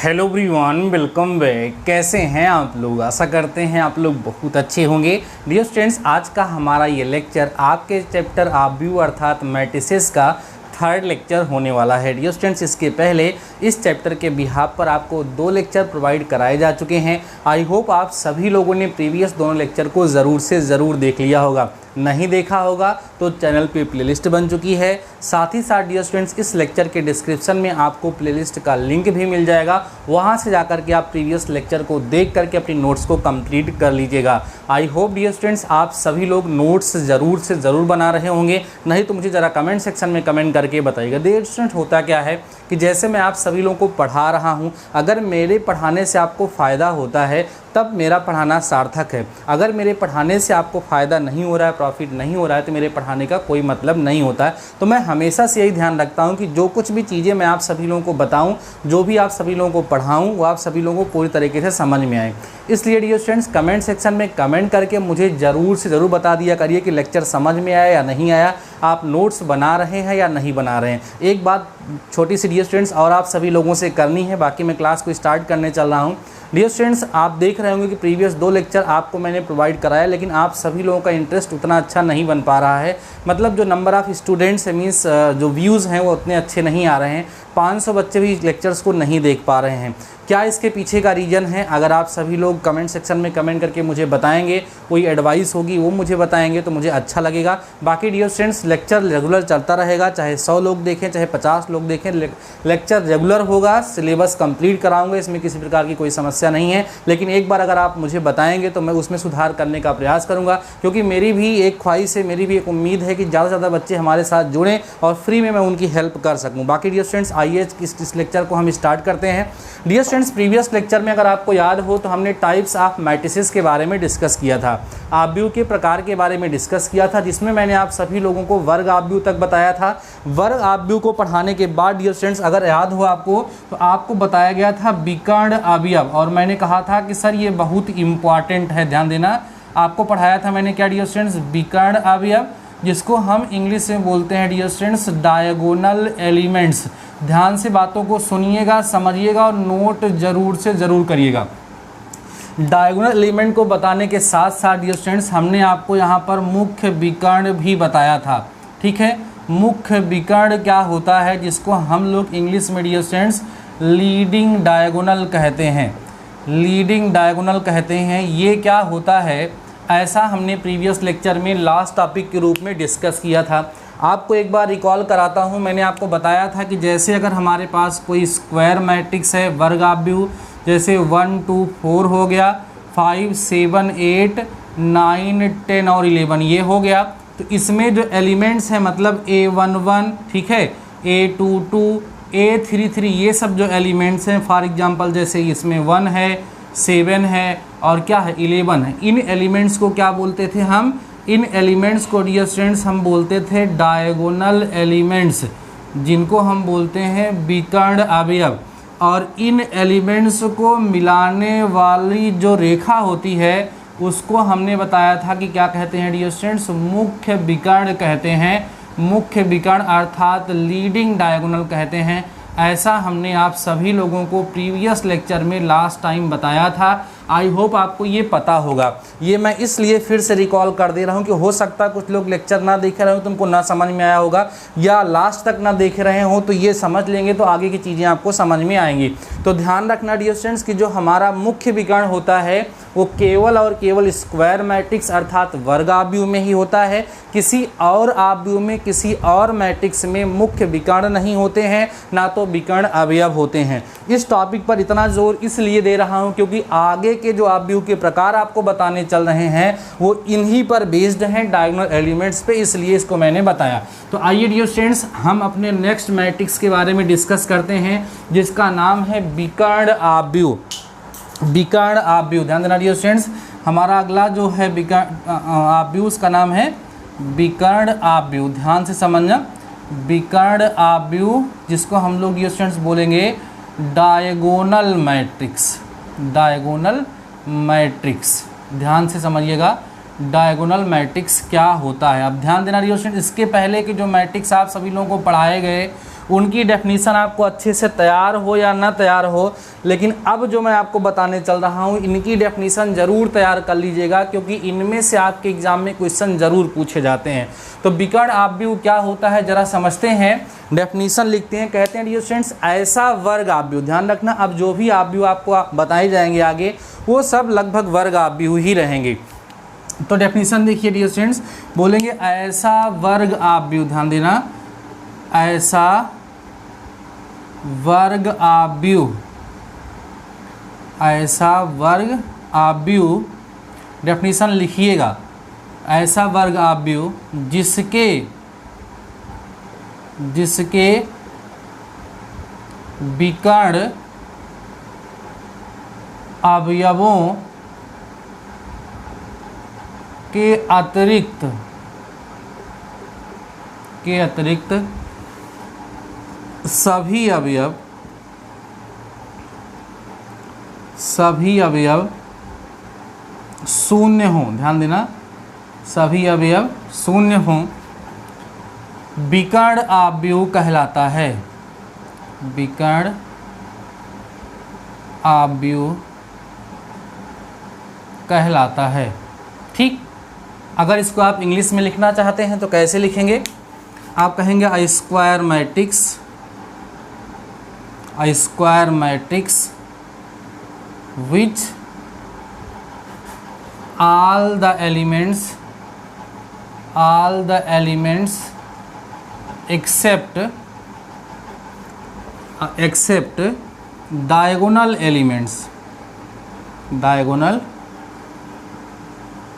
Hello everyone, welcome back. कैसे हैं आप लोग? आशा करते हैं आप लोग बहुत अच्छे होंगे। डियर स्टूडेंट्स, आज का हमारा ये लेक्चर आपके चैप्टर आब्यू अर्थात मैट्रिसेस का थर्ड लेक्चर होने वाला है। डियर स्टूडेंट्स, इसके पहले इस चैप्टर के बिहाफ पर आपको 2 लेक्चर प्रोवाइड कराए जा चुके हैं। आई होप आप सभी लोगों ने प्रीवियस दोनों लेक्चर को ज़रूर से ज़रूर देख लिया होगा। नहीं देखा होगा तो चैनल पे प्लेलिस्ट बन चुकी है। साथ ही साथ डियर स्टूडेंट्स, इस लेक्चर के डिस्क्रिप्शन में आपको प्लेलिस्ट का लिंक भी मिल जाएगा। वहां से जाकर के आप प्रीवियस लेक्चर को देख करके अपनी नोट्स को कंप्लीट कर लीजिएगा। आई होप डियर स्टूडेंट्स आप सभी लोग नोट्स ज़रूर से ज़रूर बना रहे होंगे। नहीं तो मुझे ज़रा कमेंट सेक्शन में कमेंट करके बताइएगा। डियर स्टूडेंट, होता क्या है कि जैसे मैं आप सभी लोगों को पढ़ा रहा हूँ, अगर मेरे पढ़ाने से आपको फ़ायदा होता है तब मेरा पढ़ाना सार्थक है। अगर मेरे पढ़ाने से आपको फ़ायदा नहीं हो रहा है, प्रॉफिट नहीं हो रहा है, तो मेरे पढ़ाने का कोई मतलब नहीं होता है। तो मैं हमेशा से यही ध्यान रखता हूँ कि जो कुछ भी चीज़ें मैं आप सभी लोगों को बताऊँ, जो भी आप सभी लोगों को पढ़ाऊँ, वो आप सभी लोगों को पूरी तरीके से समझ में आए। इसलिए डियर स्टूडेंट्स, कमेंट सेक्शन में कमेंट करके मुझे ज़रूर से ज़रूर बता दिया करिए कि लेक्चर समझ में आया या नहीं आया, आप नोट्स बना रहे हैं या नहीं बना रहे हैं। एक बात छोटी सी डियर स्टूडेंट्स और आप सभी लोगों से करनी है, बाकी मैं क्लास को स्टार्ट करने चल रहा हूँ। डियर स्टूडेंट्स, आप देख रहे होंगे कि प्रीवियस 2 लेक्चर आपको मैंने प्रोवाइड कराया, लेकिन आप सभी लोगों का इंटरेस्ट उतना अच्छा नहीं बन पा रहा है। मतलब जो नंबर ऑफ़ स्टूडेंट्स है, मीन्स जो व्यूज़ हैं वो उतने अच्छे नहीं आ रहे हैं। 500 बच्चे भी लेक्चर्स को नहीं देख पा रहे हैं। क्या इसके पीछे का रीज़न है? अगर आप सभी लोग कमेंट सेक्शन में कमेंट करके मुझे बताएंगे, कोई एडवाइस होगी वो मुझे बताएंगे तो मुझे अच्छा लगेगा। बाकी डियर स्टूडेंट्स, लेक्चर रेगुलर चलता रहेगा, चाहे 100 लोग देखें चाहे 50 लोग देखें, लेक्चर रेगुलर होगा। सिलेबस कंप्लीट कराऊंगा, इसमें किसी प्रकार की कोई समस्या नहीं है। लेकिन एक बार अगर आप मुझे बताएंगे तो मैं उसमें सुधार करने का प्रयास करूँगा, क्योंकि मेरी भी एक ख्वाहिश है, मेरी भी एक उम्मीद है कि ज़्यादा से ज़्यादा बच्चे हमारे साथ जुड़ें और फ्री में मैं उनकी हेल्प कर सकूँ। बाकी डियर स्टूडेंट्स, आइए इस लेक्चर को हम स्टार्ट करते हैं। डियर स्टूडेंट्स, प्रीवियस लेक्चर में अगर आपको याद हो तो हमने टाइप्स ऑफ मैट्रिसेस के बारे में डिस्कस किया था, आब्यू के प्रकार के बारे में डिस्कस किया था, जिसमें मैंने आप सभी लोगों को वर्ग आब्यू तक बताया था। वर्ग आब्यू को पढ़ाने के बाद डियर स्टूडेंट्स, अगर याद हो आपको, तो आपको बताया गया था विकर्ण अवयव, और मैंने कहा था कि सर ये बहुत इंपॉर्टेंट है, ध्यान देना। आपको पढ़ाया था मैंने क्या डियर स्टूडेंट्स? विकर्ण अवयव, जिसको हम इंग्लिश में बोलते हैं डियर स्टूडेंट्स डायगोनल एलिमेंट्स। ध्यान से बातों को सुनिएगा, समझिएगा और नोट ज़रूर से ज़रूर करिएगा। डायगोनल एलिमेंट को बताने के साथ साथ डियर स्टूडेंट्स, हमने आपको यहाँ पर मुख्य विकर्ण भी बताया था। ठीक है, मुख्य विकर्ण क्या होता है, जिसको हम लोग इंग्लिश में डियर स्टूडेंट्स लीडिंग डायगोनल कहते हैं। लीडिंग डायगोनल कहते हैं। ये क्या होता है, ऐसा हमने प्रीवियस लेक्चर में लास्ट टॉपिक के रूप में डिस्कस किया था। आपको एक बार रिकॉल कराता हूँ। मैंने आपको बताया था कि जैसे अगर हमारे पास कोई स्क्वायर मैट्रिक्स है वर्ग आब्यू, जैसे 1 2 4 हो गया, 5 7 8 9 10 और 11 ये हो गया, तो इसमें जो एलिमेंट्स हैं मतलब A11, ठीक है, A22 A33, ये सब जो एलिमेंट्स हैं, फॉर एग्जांपल जैसे इसमें 1 है, 7 है और क्या है 11 है। इन एलिमेंट्स को क्या बोलते थे हम? इन एलिमेंट्स को डियर स्टूडेंट्स हम बोलते थे डायगोनल एलिमेंट्स, जिनको हम बोलते हैं विकर्ण अवयव। और इन एलिमेंट्स को मिलाने वाली जो रेखा होती है उसको हमने बताया था कि क्या कहते हैं डियर स्टूडेंट्स? मुख्य विकर्ण कहते हैं। मुख्य विकर्ण अर्थात लीडिंग डायगोनल कहते हैं। ऐसा हमने आप सभी लोगों को प्रीवियस लेक्चर में लास्ट टाइम बताया था। आई होप आपको ये पता होगा। ये मैं इसलिए फिर से रिकॉल कर दे रहा हूँ कि हो सकता है कुछ लोग लेक्चर ना देख रहे हो, तुमको ना समझ में आया होगा, या लास्ट तक ना देख रहे हो तो ये समझ लेंगे तो आगे की चीज़ें आपको समझ में आएंगी। तो ध्यान रखना डियर स्टूडेंट्स कि जो हमारा मुख्य विकर्ण होता है वो केवल और केवल स्क्वायर मैट्रिक्स अर्थात वर्ग आब्यू में ही होता है। किसी और आब्यू में, किसी और मैट्रिक्स में मुख्य विकर्ण नहीं होते हैं, ना तो विकर्ण अवयव होते हैं। इस टॉपिक पर इतना जोर इसलिए दे रहा हूं क्योंकि आगे के जो आब्यू के प्रकार आपको बताने चल रहे हैं वो इन्हीं पर बेस्ड हैं, डायगोनल एलिमेंट्स पे, इसलिए इसको मैंने बताया। तो आइए डियर स्टूडेंट्स, हम अपने नेक्स्ट मैट्रिक्स के बारे में डिस्कस करते हैं, जिसका नाम है विकर्ण आब्यू। विकर्ण आब्यू, ध्यान देना डियर स्टूडेंट्स, हमारा अगला जो है विकर्ण आब्यू, उसका नाम है विकर्ण आब्यू। ध्यान से समझना, विकर्ण आब्यू, जिसको हम लोग डियर स्टूडेंट्स बोलेंगे डायगोनल मैट्रिक्स। डायगोनल मैट्रिक्स, ध्यान से समझिएगा, डायगोनल मैट्रिक्स क्या होता है। अब ध्यान देना डियर स्टूडेंट, इसके पहले के जो मैट्रिक्स आप सभी लोगों को पढ़ाए गए उनकी डेफिनीशन आपको अच्छे से तैयार हो या ना तैयार हो, लेकिन अब जो मैं आपको बताने चल रहा हूँ इनकी डेफिनीशन ज़रूर तैयार कर लीजिएगा, क्योंकि इनमें से आपके एग्जाम में क्वेश्चन ज़रूर पूछे जाते हैं। तो विकर्ण आव्यूह क्या होता है ज़रा समझते हैं। डेफिनीशन लिखते हैं, कहते हैं डियर स्टूडेंट्स ऐसा वर्ग आव्यूह, ध्यान रखना अब जो भी आव्यूह आपको बताए जाएंगे आगे वो सब लगभग वर्ग आव्यूह ही रहेंगे। तो डेफिनीशन देखिए डियर स्टूडेंट्स, बोलेंगे ऐसा वर्ग आव्यूह, ध्यान देना, ऐसा वर्ग आव्यूह, ऐसा वर्ग आव्यूह, डेफिनीशन लिखिएगा, ऐसा वर्ग आव्यूह जिसके विकर्ण अवयवों के अतिरिक्त सभी अवयव शून्य हों, ध्यान देना, सभी अवयव शून्य हों, विकर्ण आव्यूह कहलाता है, विकर्ण आव्यूह कहलाता है। ठीक, अगर इसको आप इंग्लिश में लिखना चाहते हैं तो कैसे लिखेंगे, आप कहेंगे अ square matrix which all the elements except diagonal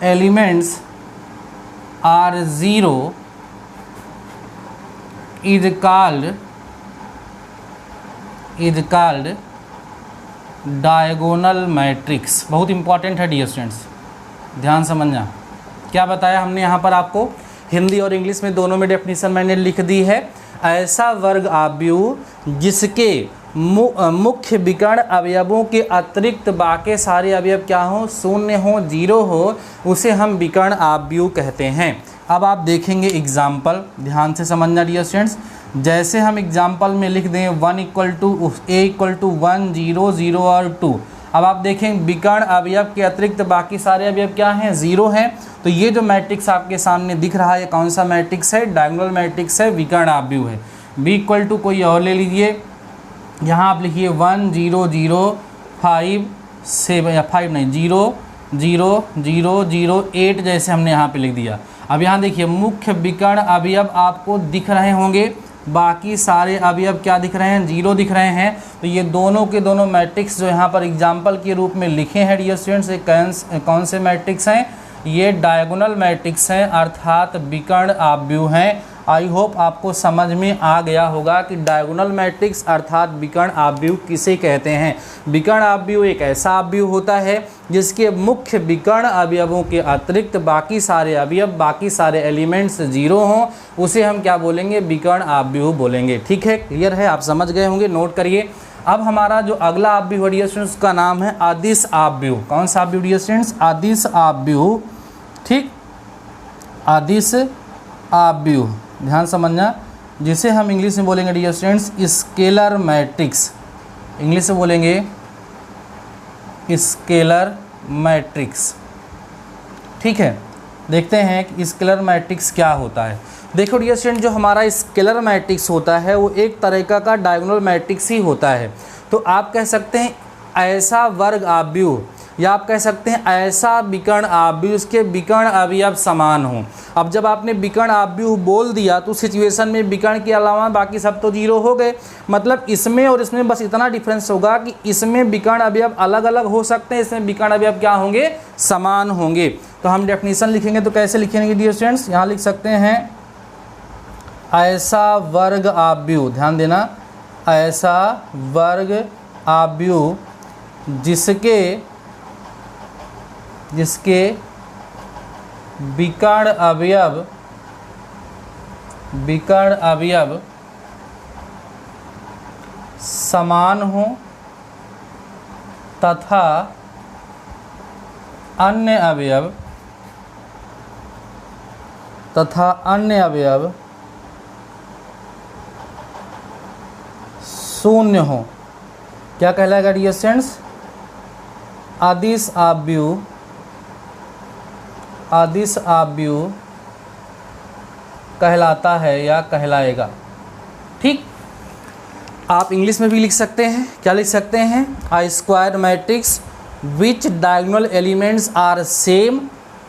elements are zero is called diagonal matrix. बहुत इंपॉर्टेंट है डियर स्टूडेंट्स, ध्यान समझना। क्या बताया हमने यहाँ पर आपको, हिंदी और इंग्लिश में दोनों में डेफिनेशन मैंने लिख दी है। ऐसा वर्ग आव्यूह जिसके मुख्य विकर्ण अवयवों के अतिरिक्त बाकी सारे अवयव क्या हों, शून्य हो, जीरो हो, उसे हम विकर्ण आव्यूह कहते हैं। अब आप देखेंगे एग्जाम्पल, ध्यान से समझना डियर स्टूडेंट्स। जैसे हम एग्जाम्पल में लिख दें 1 = a = 1 0 0 और 2। अब आप देखें विकर्ण अवयव के अतिरिक्त बाकी सारे अवयव क्या हैं, ज़ीरो हैं। तो ये जो मैट्रिक्स आपके सामने दिख रहा है कौन सा मैट्रिक्स है, डायगोनल मैट्रिक्स है, विकर्ण आव्यूह है। b = कोई और ले लीजिए, यहाँ आप लिखिए 1 0 0 5 7 या 5 नहीं 0 0 0 0 8 जैसे हमने यहाँ पे लिख दिया। अब यहाँ देखिए मुख्य विकर्ण अवयव आपको दिख रहे होंगे, बाकी सारे अवयव क्या दिख रहे हैं, जीरो दिख रहे हैं। तो ये दोनों के दोनों मैट्रिक्स जो यहाँ पर एग्जाम्पल के रूप में लिखे हैं डियर स्टूडेंट्स, ये कौन से मैट्रिक्स हैं, ये डायगोनल मैट्रिक्स हैं, अर्थात विकर्ण आव्यूह हैं। आई होप आपको समझ में आ गया होगा कि डायगोनल मैट्रिक्स अर्थात विकर्ण आव्यूह किसे कहते हैं। विकर्ण आव्यूह एक ऐसा आव्यूह होता है जिसके मुख्य विकर्ण अवयवों के अतिरिक्त बाकी सारे अवयव, बाकी सारे एलिमेंट्स जीरो हों, उसे हम क्या बोलेंगे, विकर्ण आव्यूह बोलेंगे। ठीक है, क्लियर है, आप समझ गए होंगे, नोट करिए। अब हमारा जो अगला आव्यूह डियर स्टूडेंट्स उसका नाम है अदिश आव्यूह। कौन सा आव्यूह डियर स्टूडेंट्स, अदिश आव्यूह। ठीक, अदिश आव्यूह, ध्यान समझना, जिसे हम इंग्लिश में बोलेंगे dear students scalar matrix, English में बोलेंगे स्केलर मैट्रिक्स। ठीक है, देखते हैं कि स्केलर मैट्रिक्स क्या होता है। देखो डियर स्टूडेंट, जो हमारा स्केलर मैट्रिक्स होता है वो एक तरह का डायगोनल मैट्रिक्स ही होता है। तो आप कह सकते हैं ऐसा वर्ग आव्यूह, या आप कह सकते हैं ऐसा विकर्ण आव्यूह उसके विकर्ण अवयव समान हों। अब जब आपने विकर्ण आव्यूह बोल दिया तो सिचुएशन में विकर्ण के अलावा बाकी सब तो जीरो हो गए। मतलब इसमें और इसमें बस इतना डिफरेंस होगा कि इसमें विकर्ण अवयव अलग अलग हो सकते हैं, इसमें विकर्ण अवयव क्या होंगे, समान होंगे। तो हम डेफिनेशन लिखेंगे तो कैसे लिखेंगे डियर स्टूडेंट्स, यहाँ लिख सकते हैं ऐसा वर्ग आव्यूह, ध्यान देना, ऐसा वर्ग आव्यूह जिसके विकर्ण अवयव समान हो तथा अन्य तथा अन्य अवयव शून्य हो, क्या कहलाएगा डियर स्टूडेंट्स? अदिश आव्यूह कहलाता है या कहलाएगा। ठीक, आप इंग्लिश में भी लिख सकते हैं, क्या लिख सकते हैं? A square matrix which diagonal elements are same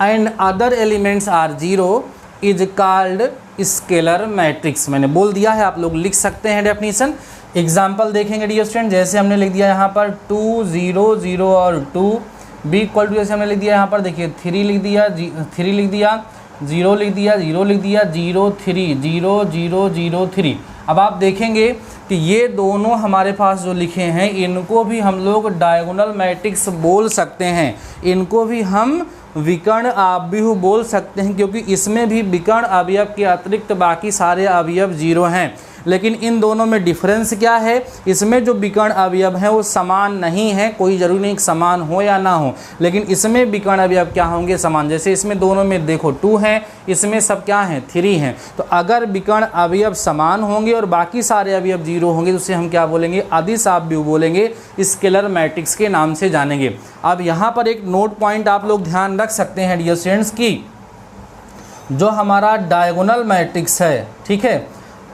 and other elements are zero is called scalar matrix. मैंने बोल दिया है, आप लोग लिख सकते हैं डेफिनेशन। एग्जाम्पल देखेंगे डियर स्टूडेंट, जैसे हमने लिख दिया यहाँ पर 2 0 0 और 2 बी इक्वल टू, जैसे हमने लिख दिया यहाँ पर देखिए 3 लिख दिया, 3 लिख दिया, 0 लिख दिया, 0 लिख दिया, 0 3 0 0 0 3। अब आप देखेंगे कि ये दोनों हमारे पास जो लिखे हैं इनको भी हम लोग डायगोनल मैट्रिक्स बोल सकते हैं, इनको भी हम विकर्ण अवयव बोल सकते हैं, क्योंकि इसमें भी विकर्ण अवयव के अतिरिक्त बाकी सारे अवयव जीरो हैं। लेकिन इन दोनों में डिफरेंस क्या है? इसमें जो विकर्ण अवयव हैं वो समान नहीं है, कोई ज़रूरी नहीं कि समान हो या ना हो, लेकिन इसमें विकर्ण अवयव क्या होंगे? समान। जैसे इसमें दोनों में देखो 2 हैं, इसमें सब क्या हैं? 3 हैं। तो अगर विकर्ण अवयव समान होंगे और बाकी सारे अवयव जीरो होंगे तो उसे हम क्या बोलेंगे? अदिश आव्यूह बोलेंगे, स्केलर मैट्रिक्स के नाम से जानेंगे। अब यहाँ पर एक नोट पॉइंट आप लोग ध्यान रख सकते हैं डियर स्टूडेंट्स की जो हमारा डायगोनल मैट्रिक्स है, ठीक है,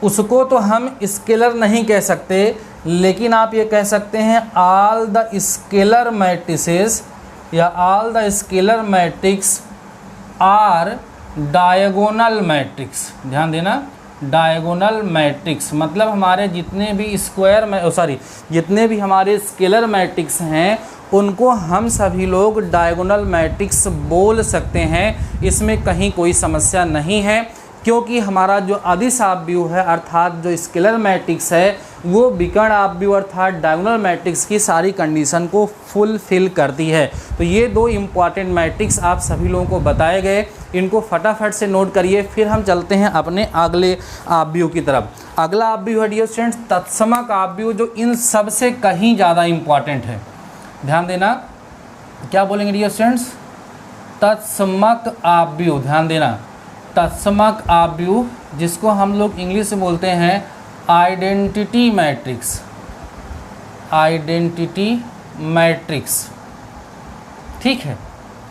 उसको तो हम स्केलर नहीं कह सकते, लेकिन आप ये कह सकते हैं ऑल द स्केलर मैट्रिसेस या all the scalar matrix are diagonal matrix. ध्यान देना, डायगोनल मैट्रिक्स मतलब हमारे जितने भी जितने भी हमारे स्केलर मैट्रिक्स हैं उनको हम सभी लोग डायगोनल मैट्रिक्स बोल सकते हैं। इसमें कहीं कोई समस्या नहीं है, क्योंकि हमारा जो अदिश आव्यूह है अर्थात जो स्केलर मैट्रिक्स है वो विकर्ण आव्यूह अर्थात डायगोनल मैट्रिक्स की सारी कंडीशन को फुलफिल करती है। तो ये दो इम्पॉर्टेंट मैट्रिक्स आप सभी लोगों को बताए गए, इनको फटाफट से नोट करिए। फिर हम चलते हैं अपने अगले आव्यूह की तरफ। अगला आव्यूह है डियर स्टूडेंट्स तत्समक आव्यूह, जो इन सब से कहीं ज़्यादा इम्पॉर्टेंट है। ध्यान देना, क्या बोलेंगे डियर स्टूडेंट्स? तत्समक आव्यूह। ध्यान देना, तत्समक आव्यूह, जिसको हम लोग इंग्लिश में बोलते हैं आइडेंटिटी मैट्रिक्स। आइडेंटिटी मैट्रिक्स, ठीक है,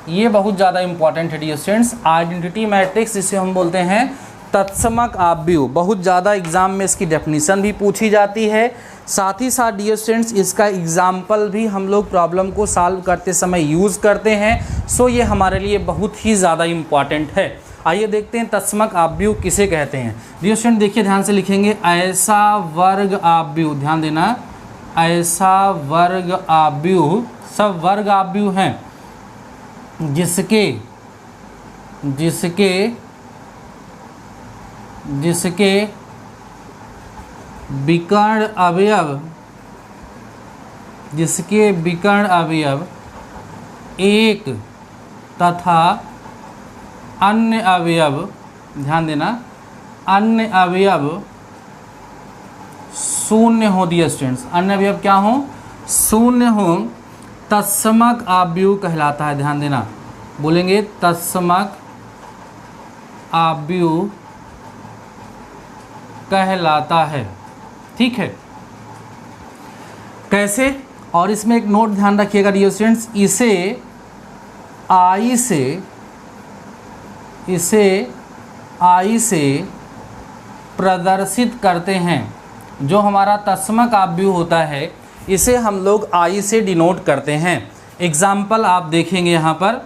ये बहुत ज़्यादा इंपॉर्टेंट है डियर स्टूडेंट्स। आइडेंटिटी मैट्रिक्स जिसे हम बोलते हैं तत्समक आव्यूह, बहुत ज़्यादा एग्जाम में इसकी डेफिनेशन भी पूछी जाती है। साथ ही साथ डियर स्टूडेंट्स इसका एग्जाम्पल भी हम लोग प्रॉब्लम को सॉल्व करते समय यूज़ करते हैं। सो ये हमारे लिए बहुत ही ज़्यादा इम्पॉर्टेंट है। आइए देखते हैं तत्समक आव्यूह किसे कहते हैं। डियर स्टूडेंट देखिए ध्यान से लिखेंगे, ऐसा वर्ग आव्यूह। ध्यान देना, ऐसा वर्ग आव्यूह, सब वर्ग आव्यूह हैं जिसके विकर्ण अवयव एक तथा अन्य अवयव, ध्यान देना, अन्य अवयव शून्य हो। डियर स्टूडेंट्स अन्य अवयव क्या हो? शून्य हो, तत्समक आव्यूह कहलाता है। ध्यान देना, बोलेंगे तत्समक आव्यूह कहलाता है, ठीक है। कैसे? और इसमें एक नोट ध्यान रखिएगा डियर स्टूडेंट्स, इसे आई से प्रदर्शित करते हैं। जो हमारा तत्समक आव्यूह होता है इसे हम लोग आई से डिनोट करते हैं। एग्जाम्पल आप देखेंगे यहाँ पर,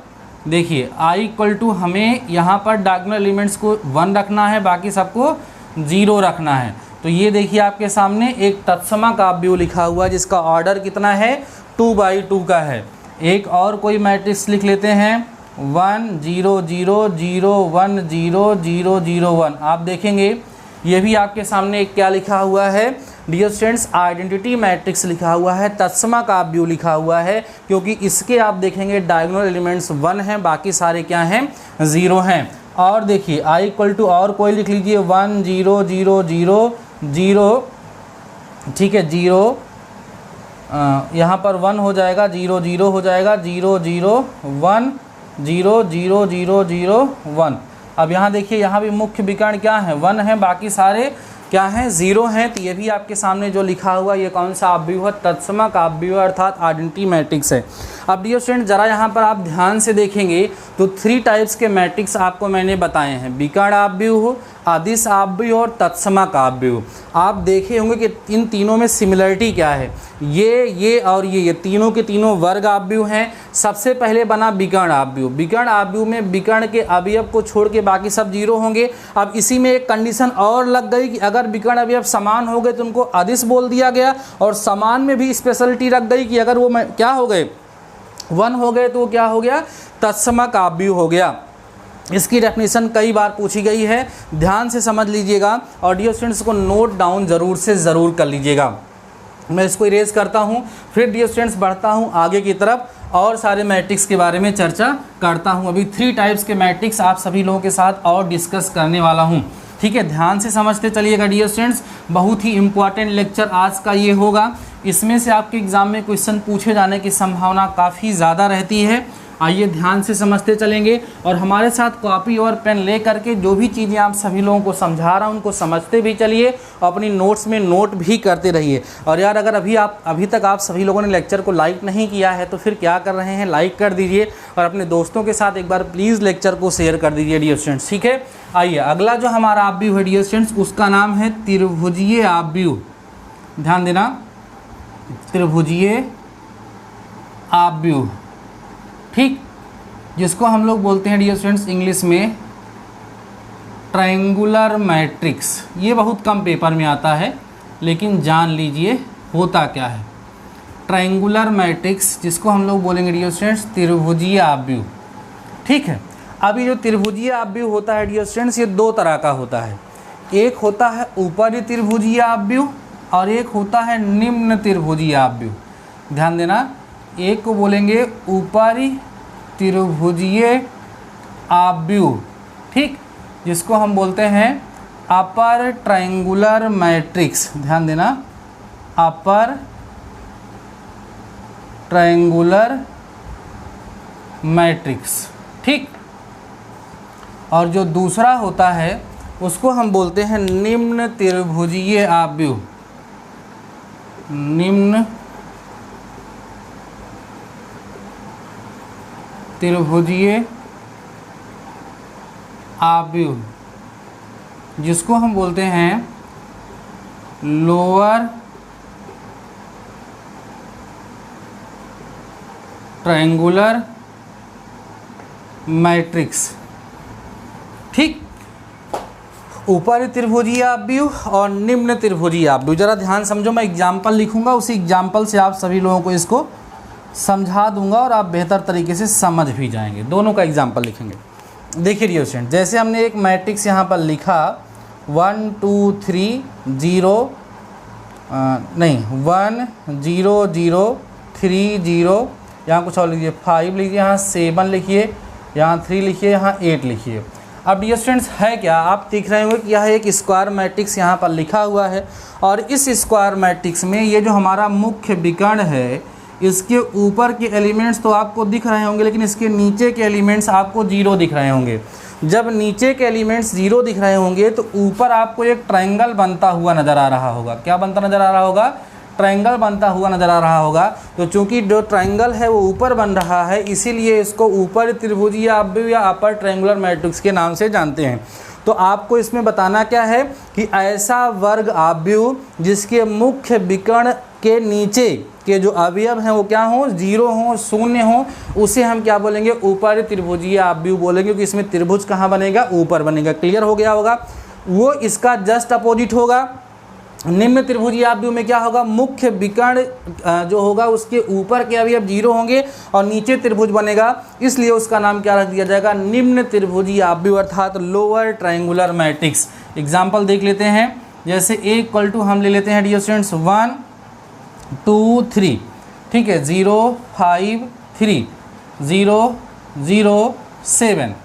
देखिए आई इक्वल टू, हमें यहाँ पर डायगोनल एलिमेंट्स को 1 रखना है, बाकी सबको 0 रखना है। तो ये देखिए आपके सामने एक तत्समक आव्यूह लिखा हुआ है जिसका ऑर्डर कितना है? 2/2 का है। एक और कोई मैट्रिक्स लिख लेते हैं, 1 0 0 0 1 0 0 0 1। आप देखेंगे ये भी आपके सामने एक क्या लिखा हुआ है डियर स्टूडेंट्स? आइडेंटिटी मैट्रिक्स लिखा हुआ है, तत्समक आव्यूह लिखा हुआ है, क्योंकि इसके आप देखेंगे डायगोनल एलिमेंट्स 1 हैं, बाकी सारे क्या हैं? 0 हैं। और देखिए आई इक्वल टू और कोई लिख लीजिए, 1 0 0 0 0, ठीक है, 0 यहाँ पर 1 हो जाएगा, 0 0 हो जाएगा, 0 0 1 0 0 0 0 1। अब यहाँ देखिए, यहाँ भी मुख्य विकर्ण क्या है, 1 है, बाकी सारे क्या हैं, 0 हैं। तो ये भी आपके सामने जो लिखा हुआ ये कौन सा अवयव है, तत्समक अवयव अर्थात आइडेंटिटी मैट्रिक्स है। अब डियर स्टूडेंट ज़रा यहाँ पर आप ध्यान से देखेंगे तो 3 टाइप्स के मैट्रिक्स आपको मैंने बताए हैं, विकर्ण अवयव, अदिश अवयव और तत्समक अवयव। आप देखे होंगे कि इन तीनों में सिमिलरिटी क्या है, ये और ये तीनों के तीनों वर्ग अवयव हैं। सबसे पहले बना विकर्ण अवयव। विकर्ण अवयव में विकर्ण के अवयव को छोड़ के बाकी सब 0 होंगे। अब इसी में एक कंडीशन और लग गई कि अगर विकर्ण अवयव समान हो गए तो उनको अदिश बोल दिया गया, और समान में भी स्पेशलिटी रख गई कि अगर वो क्या हो गए, 1 हो गए तो वो क्या हो गया, तत्समक अवयव हो गया। इसकी डेफिनेशन कई बार पूछी गई है, ध्यान से समझ लीजिएगा और डियर स्टूडेंट्स को नोट डाउन ज़रूर से ज़रूर कर लीजिएगा। मैं इसको इरेज करता हूँ, फिर डियर स्टूडेंट्स बढ़ता हूँ आगे की तरफ और सारे मैट्रिक्स के बारे में चर्चा करता हूँ। अभी 3 टाइप्स के मैट्रिक्स आप सभी लोगों के साथ और डिस्कस करने वाला हूँ, ठीक है। ध्यान से समझते चलिएगा डियर स्टूडेंट्स, बहुत ही इंपॉर्टेंट लेक्चर आज का ये होगा। इसमें से आपके एग्ज़ाम में क्वेश्चन पूछे जाने की संभावना काफ़ी ज़्यादा रहती है। आइए ध्यान से समझते चलेंगे और हमारे साथ कॉपी और पेन ले करके जो भी चीज़ें आप सभी लोगों को समझा रहा हूँ उनको समझते भी चलिए और अपनी नोट्स में नोट भी करते रहिए। और यार अगर अभी तक आप सभी लोगों ने लेक्चर को लाइक नहीं किया है तो फिर क्या कर रहे हैं, लाइक कर दीजिए और अपने दोस्तों के साथ एक बार प्लीज़ लेक्चर को शेयर कर दीजिए डियर स्टूडेंट्स, ठीक है। आइए अगला जो हमारा अवयव है डियर स्टूडेंट्स, उसका नाम है त्रिभुजीय अवयव। ध्यान देना, त्रिभुजीय अवयव, ठीक, जिसको हम लोग बोलते हैं डियर स्टूडेंट्स इंग्लिश में ट्रायंगुलर मैट्रिक्स। ये बहुत कम पेपर में आता है लेकिन जान लीजिए होता क्या है। ट्रायंगुलर मैट्रिक्स जिसको हम लोग बोलेंगे डियर स्टूडेंट्स त्रिभुजीय अवयव, ठीक है। अभी जो त्रिभुजीय अवयव होता है डियर स्टूडेंट्स ये 2 तरह का होता है, एक होता है ऊपरी त्रिभुजीय अवयव और एक होता है निम्न त्रिभुजीय अवयव। ध्यान देना, एक को बोलेंगे ऊपरी त्रिभुजीय अवयव, ठीक, जिसको हम बोलते हैं अपर ट्रायंगुलर मैट्रिक्स। ध्यान देना, अपर ट्रायंगुलर मैट्रिक्स, ठीक। और जो दूसरा होता है उसको हम बोलते हैं निम्न त्रिभुजीय अवयव। निम्न त्रिभुजीय अवयव, जिसको हम बोलते हैं लोअर ट्रायंगुलर मैट्रिक्स, ठीक। ऊपरी त्रिभुजीय अवयव और निम्न त्रिभुजीय अवयव। जरा ध्यान समझो, मैं एग्जाम्पल लिखूंगा, उसी एग्जाम्पल से आप सभी लोगों को इसको समझा दूंगा और आप बेहतर तरीके से समझ भी जाएंगे। दोनों का एग्जाम्पल लिखेंगे। देखिए डियर स्टूडेंट, जैसे हमने एक मैट्रिक्स यहाँ पर लिखा 1 2 3 0 नहीं 1 0 0 3 0, यहाँ कुछ और लिखिए 5 लिखिए, यहाँ 7 लिखिए, यहाँ 3 लिखिए, यहाँ 8 लिखिए। अब डियर स्टूडेंट्स है क्या, आप देख रहे होंगे कि यह एक स्क्वायर मैट्रिक्स यहाँ पर लिखा हुआ है और इस स्क्वायर मैट्रिक्स में ये जो हमारा मुख्य विकर्ण है इसके ऊपर के एलिमेंट्स तो आपको दिख रहे होंगे लेकिन इसके नीचे के एलिमेंट्स आपको 0 दिख रहे होंगे। जब नीचे के एलिमेंट्स 0 दिख रहे होंगे तो ऊपर आपको एक ट्रायंगल बनता हुआ नज़र आ रहा होगा। क्या बनता नज़र आ रहा होगा, ट्रायंगल बनता हुआ नज़र आ रहा होगा। तो चूंकि जो ट्रायंगल है वो ऊपर बन रहा है इसीलिए इसको ऊपर त्रिभुजीय अवयव या अपर ट्रायंगुलर मैट्रिक्स के नाम से जानते हैं। तो आपको इसमें बताना क्या है कि ऐसा वर्ग अवयव जिसके मुख्य विकर्ण के नीचे के जो अवयव हैं वो क्या हों, 0 हों, 0 हों, उसे हम क्या बोलेंगे, ऊपरी त्रिभुजीय अवयव बोलेंगे, क्योंकि इसमें त्रिभुज कहाँ बनेगा, ऊपर बनेगा। क्लियर हो गया होगा। वो इसका जस्ट अपोजिट होगा। निम्न त्रिभुजीय अवयव में क्या होगा, मुख्य विकर्ण जो होगा उसके ऊपर के अवयव 0 होंगे और नीचे त्रिभुज बनेगा, इसलिए उसका नाम क्या रख दिया जाएगा, निम्न त्रिभुजीय अवयव अर्थात लोअर ट्रायंगुलर मैट्रिक्स। एग्जाम्पल देख लेते हैं, जैसे A = हम ले लेते हैं डियर स्टूडेंट्स 1 2 3, ठीक है, 0 5 3 0 0 7।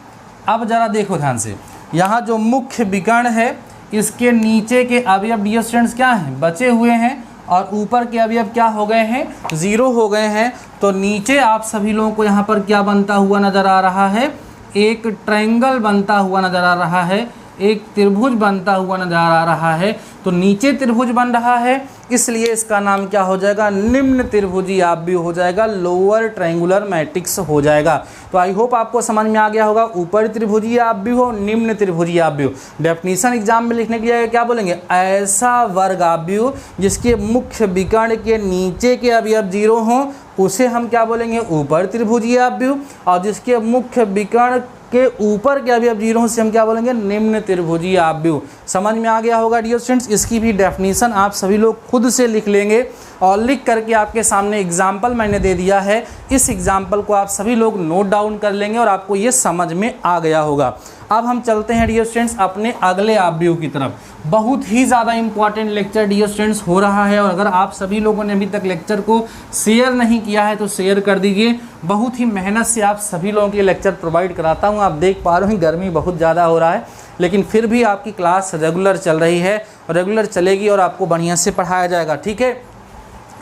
अब ज़रा देखो ध्यान से, यहाँ जो मुख्य विकर्ण है इसके नीचे के अवयव डियर स्टूडेंट्स क्या हैं, बचे हुए हैं और ऊपर के अवयव क्या हो गए हैं, 0 हो गए हैं। तो नीचे आप सभी लोगों को यहाँ पर क्या बनता हुआ नज़र आ रहा है, एक ट्रायंगल बनता हुआ नज़र आ रहा है, एक त्रिभुज बनता हुआ नज़र आ रहा है। तो नीचे त्रिभुज बन रहा है, इसलिए इसका नाम क्या हो जाएगा, निम्न त्रिभुजी आव्यूह हो जाएगा, लोअर ट्रायंगुलर मैट्रिक्स हो जाएगा। तो आई होप आपको समझ में आ गया होगा, ऊपर त्रिभुजी आव्यूह, निम्न त्रिभुजी आव्यूह। डेफिनेशन एग्जाम में लिखने के लिए क्या बोलेंगे, ऐसा वर्ग आव्यूह जिसके मुख्य विकर्ण के नीचे के अवयव 0 हों उसे हम क्या बोलेंगे, ऊपर त्रिभुजी आव्यूह, और जिसके मुख्य विकर्ण के ऊपर के अवयव 0 हों उसे हम क्या बोलेंगे, निम्न त्रिभुजी आव्यूह। समझ में आ गया होगा डियर स्टूडेंट्स। इसकी भी डेफिनेशन आप सभी लोग खुद से लिख लेंगे और लिख करके आपके सामने एग्जाम्पल मैंने दे दिया है, इस एग्जाम्पल को आप सभी लोग नोट डाउन कर लेंगे और आपको ये समझ में आ गया होगा। अब हम चलते हैं डियर स्टूडेंट्स अपने अगले आव्यूह की तरफ। बहुत ही ज़्यादा इंपॉर्टेंट लेक्चर डियर स्टूडेंट्स हो रहा है, और अगर आप सभी लोगों ने अभी तक लेक्चर को शेयर नहीं किया है तो शेयर कर दीजिए। बहुत ही मेहनत से आप सभी लोगों के लेक्चर प्रोवाइड कराता हूँ। आप देख पा रहे हैं गर्मी बहुत ज़्यादा हो रहा है, लेकिन फिर भी आपकी क्लास रेगुलर चल रही है, रेगुलर चलेगी और आपको बढ़िया से पढ़ाया जाएगा। ठीक है,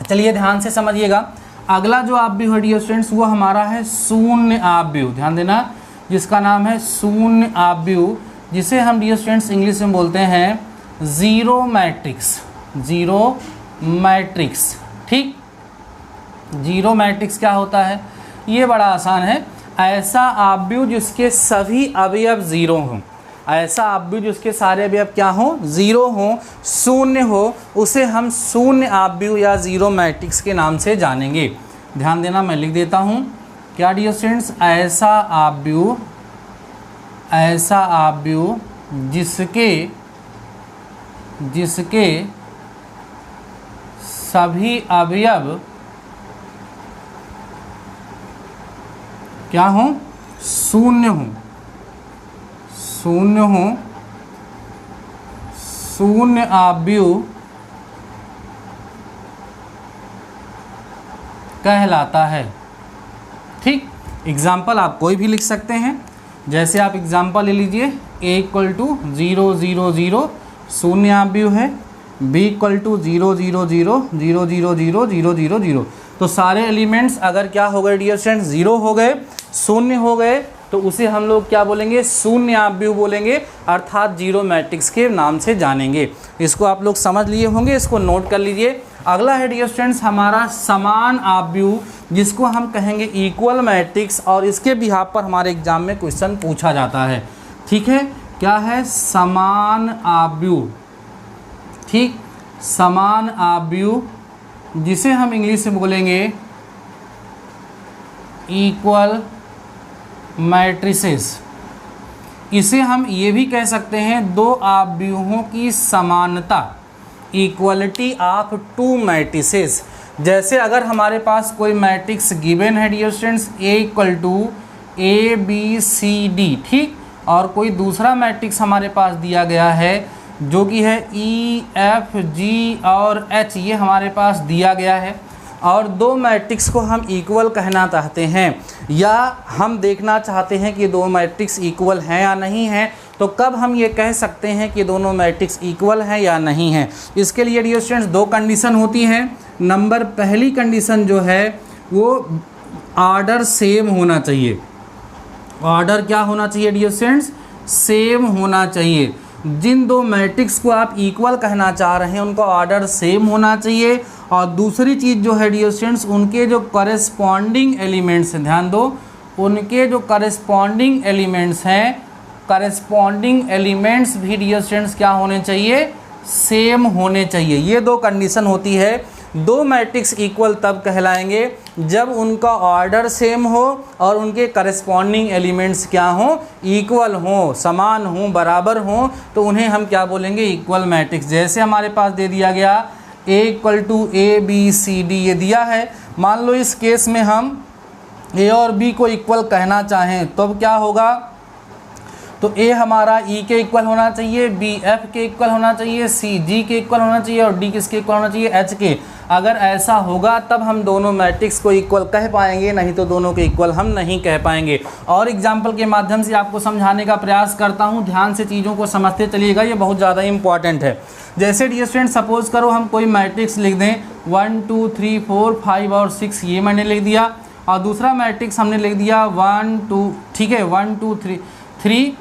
चलिए ध्यान से समझिएगा। अगला जो आव्यूह है डियर स्टूडेंट्स वो हमारा है शून्य आव्यूह। ध्यान देना, जिसका नाम है शून्य आव्यूह, जिसे हम डियर स्टूडेंट्स इंग्लिश में बोलते हैं जीरो मैट्रिक्स। जीरो मैट्रिक्स, ठीक। जीरो मैट्रिक्स क्या होता है, ये बड़ा आसान है। ऐसा आव्यूह जिसके सभी अवयव 0 हों, ऐसा आव्यूह जिसके सारे अवयव क्या हों, 0 हों, शून्य हो, उसे हम शून्य आव्यूह या जीरो मैट्रिक्स के नाम से जानेंगे। ध्यान देना, मैं लिख देता हूँ क्या डियर स्टूडेंट्स, ऐसा आव्यूह जिसके सभी अवयव क्या हों, शून्य हों, शून्य आव्यूह कहलाता है। ठीक, एग्जाम्पल आप कोई भी लिख सकते हैं। जैसे आप एग्जाम्पल ले लीजिए, a = 0 0 0 शून्य आव्यूह है, b = 0 0 0 0 0 0 0 0 0। तो सारे एलिमेंट्स अगर क्या हो गए डियर स्टूडेंट्स, 0 हो गए, शून्य हो गए, तो उसे हम लोग क्या बोलेंगे, शून्य आव्यूह बोलेंगे, अर्थात जीरो मैट्रिक्स के नाम से जानेंगे। इसको आप लोग समझ लिए होंगे, इसको नोट कर लीजिए। अगला है डियर स्टूडेंट्स हमारा समान आव्यूह, जिसको हम कहेंगे इक्वल मैट्रिक्स, और इसके बिहाफ पर हमारे एग्जाम में क्वेश्चन पूछा जाता है। ठीक है, क्या है, समान आव्यूह। ठीक, समान आव्यूह, जिसे हम इंग्लिश में बोलेंगे इक्वल मैट्रिसेस। इसे हम ये भी कह सकते हैं दो आव्यूहों की समानता, इक्वलिटी ऑफ टू मैट्रिसेस। जैसे अगर हमारे पास कोई मैट्रिक्स गिवन है डियर स्टूडेंट्स, A = ABCD, ठीक, और कोई दूसरा मैट्रिक्स हमारे पास दिया गया है जो कि है EFG और H, ये हमारे पास दिया गया है, और दो मैट्रिक्स को हम इक्वल कहना चाहते हैं, या हम देखना चाहते हैं कि दो मैट्रिक्स इक्वल हैं या नहीं हैं, तो कब हम ये कह सकते हैं कि दोनों मैट्रिक्स इक्वल हैं या नहीं हैं। इसके लिए डियर स्टूडेंट्स दो कंडीशन होती हैं। नंबर पहली कंडीशन जो है वो ऑर्डर सेम होना चाहिए। ऑर्डर क्या होना चाहिए डियर स्टूडेंट्स, सेम होना चाहिए। जिन दो मैट्रिक्स को आप इक्वल कहना चाह रहे हैं उनका ऑर्डर सेम होना चाहिए। और दूसरी चीज़ जो है डियर स्टूडेंट्स, उनके जो करेस्पॉन्डिंग एलिमेंट्स हैं, ध्यान दो, उनके जो करेस्पॉन्डिंग एलिमेंट्स हैं, करेस्पॉन्डिंग एलिमेंट्स भी डियर स्टूडेंट्स क्या होने चाहिए, सेम होने चाहिए। ये दो कंडीशन होती है। दो मैट्रिक्स इक्वल तब कहलाएंगे जब उनका ऑर्डर सेम हो और उनके करेस्पॉन्डिंग एलिमेंट्स क्या हों, इक्वल हों, समान हों, बराबर हों, तो उन्हें हम क्या बोलेंगे, इक्वल मैट्रिक्स। जैसे हमारे पास दे दिया गया A = ABCD, ये दिया है। मान लो इस केस में हम A और B को इक्वल कहना चाहें तो अब क्या होगा, तो A हमारा E के इक्वल होना चाहिए, B F के इक्वल होना चाहिए, C G के इक्वल होना चाहिए, और D किसके इक्वल होना चाहिए, H के। अगर ऐसा होगा तब हम दोनों मैट्रिक्स को इक्वल कह पाएंगे, नहीं तो दोनों के इक्वल हम नहीं कह पाएंगे। और एग्जाम्पल के माध्यम से आपको समझाने का प्रयास करता हूँ, ध्यान से चीज़ों को समझते चलिएगा, ये बहुत ज़्यादा इंपॉर्टेंट है। जैसे डियर स्टूडेंट सपोज़ करो हम कोई मैट्रिक्स लिख दें 1 2 3 4 5 और 6, ये मैंने लिख दिया, और दूसरा मैट्रिक्स हमने लिख दिया 1 2, ठीक है, 1 2 3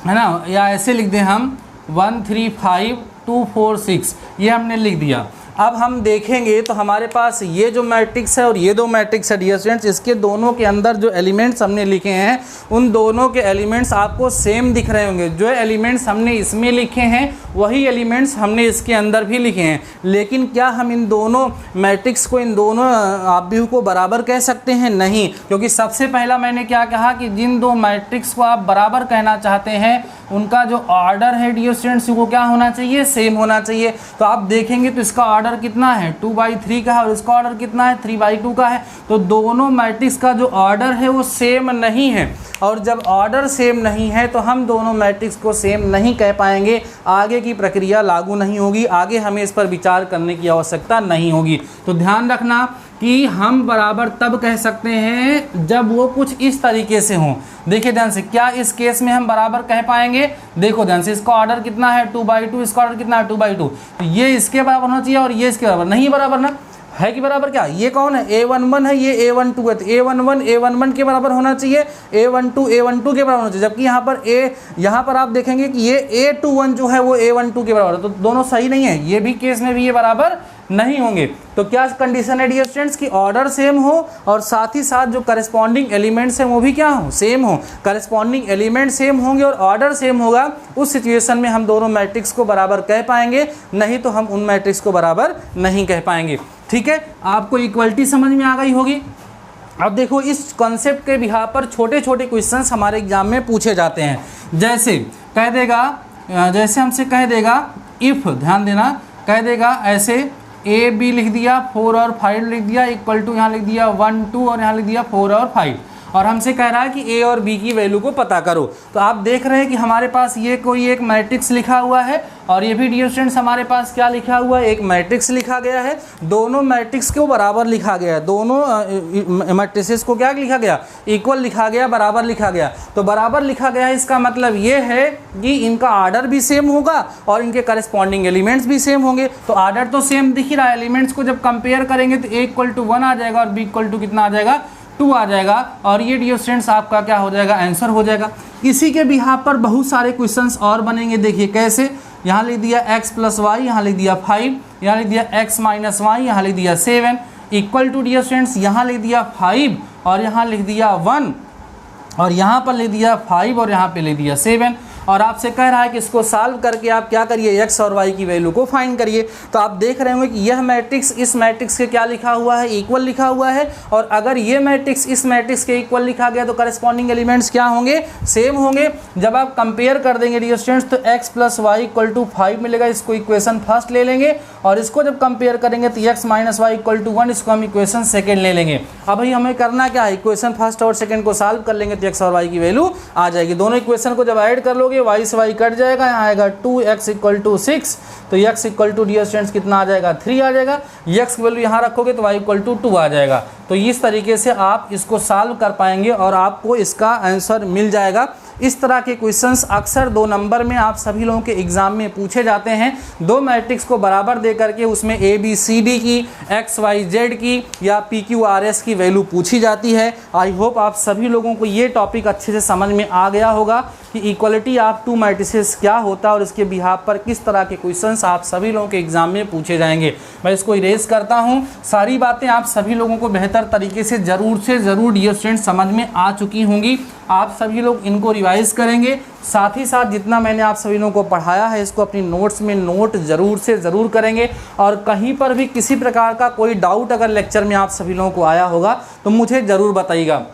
है ना, या ऐसे लिख दें हम 1 3 5 2 4 6, ये हमने लिख दिया। अब हम देखेंगे तो हमारे पास ये जो मैट्रिक्स है और ये दो मैट्रिक्स है डियर स्टूडेंट्स, इसके दोनों के अंदर जो एलिमेंट्स हमने लिखे हैं उन दोनों के एलिमेंट्स आपको सेम दिख रहे होंगे। जो एलिमेंट्स हमने इसमें लिखे हैं वही एलिमेंट्स हमने इसके अंदर भी लिखे हैं। लेकिन क्या हम इन दोनों मैट्रिक्स को, इन दोनों आव्यूह को बराबर कह सकते हैं? नहीं, क्योंकि सबसे पहला मैंने क्या कहा कि जिन दो मैट्रिक्स को आप बराबर कहना चाहते हैं उनका जो ऑर्डर है डियर स्टूडेंट्स वो क्या होना चाहिए? सेम होना चाहिए। तो आप देखेंगे तो इसका ऑर्डर कितना है? 2/3 का है और इसका ऑर्डर कितना है? 3/2 का है। तो दोनों मैट्रिक्स का जो ऑर्डर है वो सेम नहीं है, और जब ऑर्डर सेम नहीं है तो हम दोनों मैट्रिक्स को सेम नहीं कह पाएंगे, आगे की प्रक्रिया लागू नहीं होगी, आगे हमें इस पर विचार करने की आवश्यकता नहीं होगी। तो ध्यान रखना कि हम बराबर तब कह सकते हैं जब वो कुछ इस तरीके से हों। देखिए ध्यान से, क्या इस केस में हम बराबर कह पाएंगे? देखो ध्यान से, इसका ऑर्डर कितना है? 2/2, इसका ऑर्डर कितना है? 2/2। तो ये इसके बराबर होना चाहिए और ये इसके बराबर नहीं, बराबर ना है कि बराबर? क्या ये कौन है? A11 है, ये A12 है, तो A11 के बराबर होना चाहिए, A12 A12 के बराबर होना चाहिए। जबकि यहाँ पर आप देखेंगे कि ये A21 जो है वो A12 के बराबर है, तो दोनों सही नहीं है। ये भी केस में भी ये बराबर नहीं होंगे। तो क्या कंडीशन है डियर स्टूडेंट्स की ऑर्डर सेम हो और साथ ही साथ जो करस्पॉन्डिंग एलिमेंट्स हैं वो भी क्या हो? सेम हो। करस्पॉन्डिंग एलिमेंट सेम होंगे और ऑर्डर सेम होगा, उस सिचुएशन में हम दोनों मैट्रिक्स को बराबर कह पाएंगे, नहीं तो हम उन मैट्रिक्स को बराबर नहीं कह पाएंगे। ठीक है, आपको इक्वलिटी समझ में आ गई होगी। अब देखो, इस कॉन्सेप्ट के बिहार पर छोटे छोटे क्वेश्चंस हमारे एग्जाम में पूछे जाते हैं। जैसे कह देगा, जैसे हमसे कह देगा इफ़, ध्यान देना, कह देगा ऐसे AB लिख दिया, 4 और 5 लिख दिया, इक्वल टू यहाँ लिख दिया 1 2 और यहाँ लिख दिया 4 और 5, और हमसे कह रहा है कि A और B की वैल्यू को पता करो। तो आप देख रहे हैं कि हमारे पास ये कोई एक मैट्रिक्स लिखा हुआ है और ये भी डियर स्टूडेंट्स हमारे पास क्या लिखा हुआ है? एक मैट्रिक्स लिखा गया है। दोनों मैट्रिक्स को बराबर लिखा गया है, दोनों मैट्रिसेस को क्या लिखा गया? इक्वल लिखा गया, बराबर लिखा गया। तो बराबर लिखा गया है, इसका मतलब ये है कि इनका आर्डर भी सेम होगा और इनके करस्पॉन्डिंग एलिमेंट्स भी सेम होंगे। तो आर्डर तो सेम दिख ही रहा है, एलिमेंट्स को जब कंपेयर करेंगे तो A = 1 आ जाएगा और B = कितना आ जाएगा? 2 आ जाएगा, और ये डियर स्टूडेंट्स आपका क्या हो जाएगा? आंसर हो जाएगा। इसी के बिहार पर बहुत सारे क्वेश्चंस और बनेंगे। देखिए कैसे, यहाँ लिख दिया x + y, यहाँ लिख दिया 5, यहाँ लिख दिया x - y, यहाँ लिख दिया 7, इक्वल टू डियर स्टूडेंट्स यहाँ लिख दिया 5 और यहाँ लिख दिया 1, और यहाँ पर लिख दिया 5 और यहाँ पे लिख दिया 7, और आपसे कह रहा है कि इसको सॉल्व करके आप क्या करिए? x और y की वैल्यू को फाइंड करिए। तो आप देख रहे होंगे कि यह मैट्रिक्स इस मैट्रिक्स के क्या लिखा हुआ है? इक्वल लिखा हुआ है, और अगर ये मैट्रिक्स इस मैट्रिक्स के इक्वल लिखा गया तो करस्पॉन्डिंग एलिमेंट्स क्या होंगे? सेम होंगे। जब आप कंपेयर कर देंगे डियर स्टूडेंट्स तो x + y = 5 मिलेगा, इसको इक्वेशन फर्स्ट ले लेंगे, और इसको जब कंपेयर करेंगे तो x - y = 1, इसको हम इक्वेशन सेकेंड ले लेंगे। अब भाई हमें करना क्या है? इक्वेशन फर्स्ट और सेकेंड को सॉल्व कर लेंगे तो x और y की वैल्यू आ जाएगी। दोनों इक्वेशन को जब ऐड कर लोगे y से y कट जाएगा, यहाँ आएगा 2x = 6, तो x = डियर स्टूडेंट्स कितना आ जाएगा? 3 आ जाएगा। x की वैल्यू यहाँ रखोगे तो y = 2 आ जाएगा। तो इस तरीके से आप इसको सॉल्व कर पाएंगे और आपको इसका आंसर मिल जाएगा। इस तरह के क्वेश्चंस अक्सर 2 नंबर में आप सभी लोगों के एग्जाम में पूछे जाते हैं। दो मैट्रिक्स को बराबर दे करके उसमें ABCD की, XYZ की या PQRS की वैल्यू पूछी जाती है। आई होप आप सभी लोगों को ये टॉपिक अच्छे से समझ में आ गया होगा कि इक्वलिटी ऑफ टू मैट्रिसेस क्या होता है और इसके बिहाफ पर किस तरह के क्वेश्चंस आप सभी लोगों के एग्जाम में पूछे जाएंगे। मैं इसको इरेज करता हूँ। सारी बातें आप सभी लोगों को बेहतर तरीके से ज़रूर डियर स्टूडेंट्स समझ में आ चुकी होंगी। आप सभी लोग इनको रिवाइज करेंगे, साथ ही साथ जितना मैंने आप सभी लोगों को पढ़ाया है इसको अपनी नोट्स में नोट ज़रूर करेंगे। और कहीं पर भी किसी प्रकार का कोई डाउट अगर लेक्चर में आप सभी लोगों को आया होगा तो मुझे ज़रूर बताइएगा।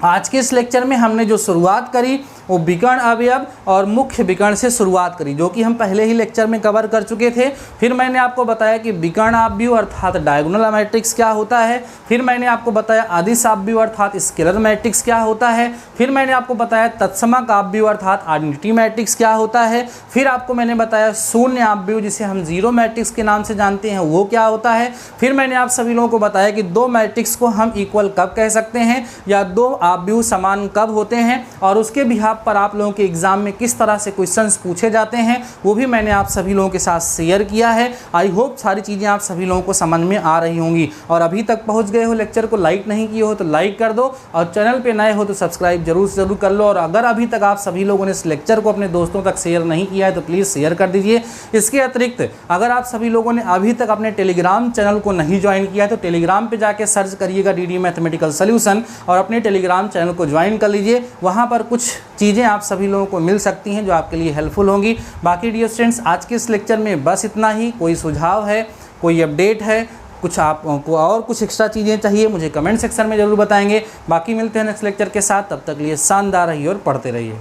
आज के इस लेक्चर में हमने जो शुरुआत करी वो विकर्ण अवयव और मुख्य विकर्ण से शुरुआत करी, जो कि हम पहले ही लेक्चर में कवर कर चुके थे। फिर मैंने आपको बताया कि विकर्ण अवयव अर्थात डायगोनल मैट्रिक्स क्या होता है। फिर मैंने आपको बताया अदिश अवयव अर्थात स्केलर मैट्रिक्स क्या होता है। फिर मैंने आपको बताया तत्समक अवयव अर्थात आइडेंटिटी मैट्रिक्स क्या होता है। फिर आपको मैंने बताया शून्य अवयव जिसे हम जीरो मैट्रिक्स के नाम से जानते हैं वो क्या होता है। फिर मैंने आप सभी लोगों को बताया कि दो मैट्रिक्स को हम इक्वल कब कह सकते हैं या दो अवयव समान कब होते हैं, और उसके बिहाफ वहाँ पर आप लोगों के एग्ज़ाम में किस तरह से क्वेश्चंस पूछे जाते हैं वो भी मैंने आप सभी लोगों के साथ शेयर किया है। आई होप सारी चीज़ें आप सभी लोगों को समझ में आ रही होंगी। और अभी तक पहुँच गए हो, लेक्चर को लाइक नहीं किए हो तो लाइक कर दो, और चैनल पर नए हो तो सब्सक्राइब जरूर कर लो। और अगर अभी तक आप सभी लोगों ने इस लेक्चर को अपने दोस्तों तक शेयर नहीं किया है तो प्लीज़ शेयर कर दीजिए। इसके अतिरिक्त अगर आप सभी लोगों ने अभी तक अपने टेलीग्राम चैनल को नहीं ज्वाइन किया है तो टेलीग्राम पे जाके सर्च करिएगा डीडी मैथमेटिकल सॉल्यूशन और अपने टेलीग्राम चैनल को ज्वाइन कर लीजिए। वहाँ पर कुछ चीज़ें आप सभी लोगों को मिल सकती हैं जो आपके लिए हेल्पफुल होंगी। बाकी डियर स्टूडेंट्स, आज के इस लेक्चर में बस इतना ही। कोई सुझाव है, कोई अपडेट है, कुछ आपको और कुछ एक्स्ट्रा चीज़ें चाहिए, मुझे कमेंट सेक्शन में ज़रूर बताएंगे। बाकी मिलते हैं नेक्स्ट लेक्चर के साथ, तब तक लिए शानदार रहिए और पढ़ते रहिए।